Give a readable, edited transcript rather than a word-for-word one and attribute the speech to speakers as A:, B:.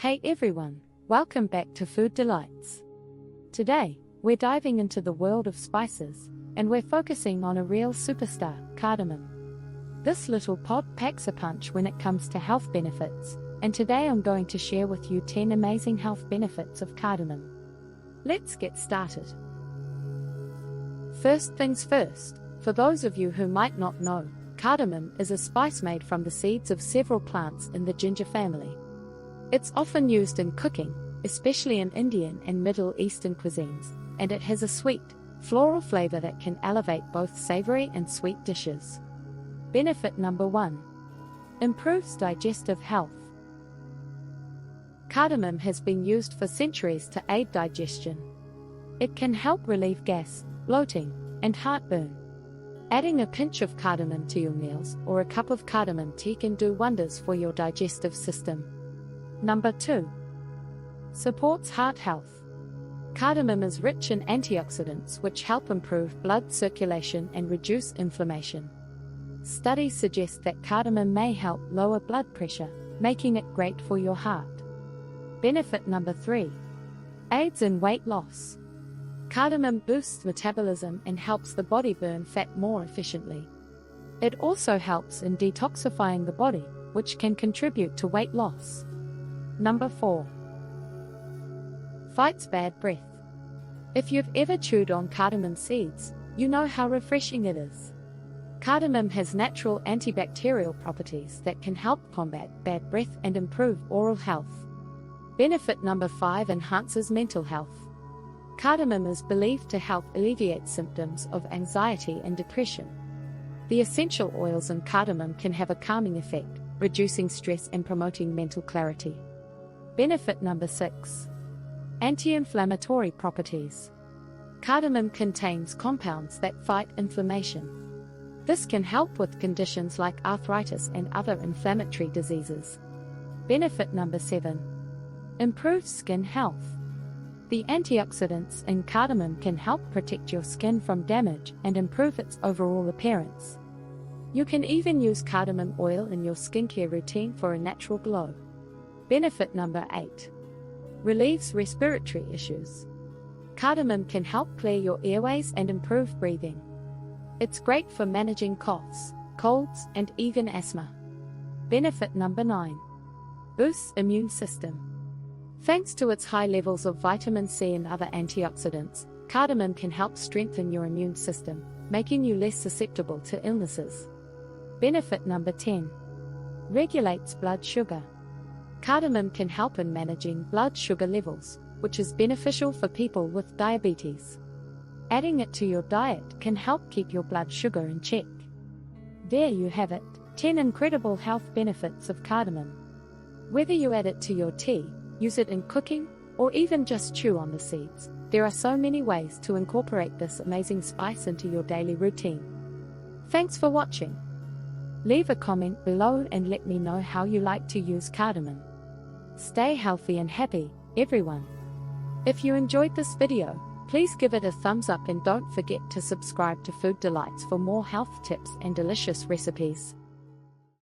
A: Hey everyone, welcome back to Food Delights. Today, we're diving into the world of spices, and we're focusing on a real superstar, cardamom. This little pod packs a punch when it comes to health benefits, and today I'm going to share with you 10 amazing health benefits of cardamom. Let's get started. First things first, for those of you who might not know, cardamom is a spice made from the seeds of several plants in the ginger family. It's often used in cooking, especially in Indian and Middle Eastern cuisines, and it has a sweet, floral flavor that can elevate both savory and sweet dishes. Benefit number 1. Improves digestive health. Cardamom has been used for centuries to aid digestion. It can help relieve gas, bloating, and heartburn. Adding a pinch of cardamom to your meals or a cup of cardamom tea can do wonders for your digestive system. Number 2. Supports heart health. Cardamom is rich in antioxidants which help improve blood circulation and reduce inflammation. Studies suggest that cardamom may help lower blood pressure, making it great for your heart. Benefit number 3. Aids in weight loss. Cardamom boosts metabolism and helps the body burn fat more efficiently. It also helps in detoxifying the body, which can contribute to weight loss. Number 4. Fights bad breath. If you've ever chewed on cardamom seeds, you know how refreshing it is. Cardamom has natural antibacterial properties that can help combat bad breath and improve oral health. Benefit number 5. Enhances mental health. Cardamom is believed to help alleviate symptoms of anxiety and depression. The essential oils in cardamom can have a calming effect, reducing stress and promoting mental clarity. Benefit number 6. Anti-inflammatory properties. Cardamom contains compounds that fight inflammation. This can help with conditions like arthritis and other inflammatory diseases. Benefit number 7. Improves skin health. The antioxidants in cardamom can help protect your skin from damage and improve its overall appearance. You can even use cardamom oil in your skincare routine for a natural glow. Benefit number 8. Relieves respiratory issues. Cardamom can help clear your airways and improve breathing. It's great for managing coughs, colds, and even asthma. Benefit number 9. Boosts immune system. Thanks to its high levels of vitamin C and other antioxidants, cardamom can help strengthen your immune system, making you less susceptible to illnesses. Benefit number 10. Regulates blood sugar. Cardamom can help in managing blood sugar levels, which is beneficial for people with diabetes. Adding it to your diet can help keep your blood sugar in check. There you have it, 10 incredible health benefits of cardamom. Whether you add it to your tea, use it in cooking, or even just chew on the seeds, there are so many ways to incorporate this amazing spice into your daily routine. Thanks for watching. Leave a comment below and let me know how you like to use cardamom. Stay healthy and happy, everyone. If you enjoyed this video, please give it a thumbs up and don't forget to subscribe to Food Delights for more health tips and delicious recipes.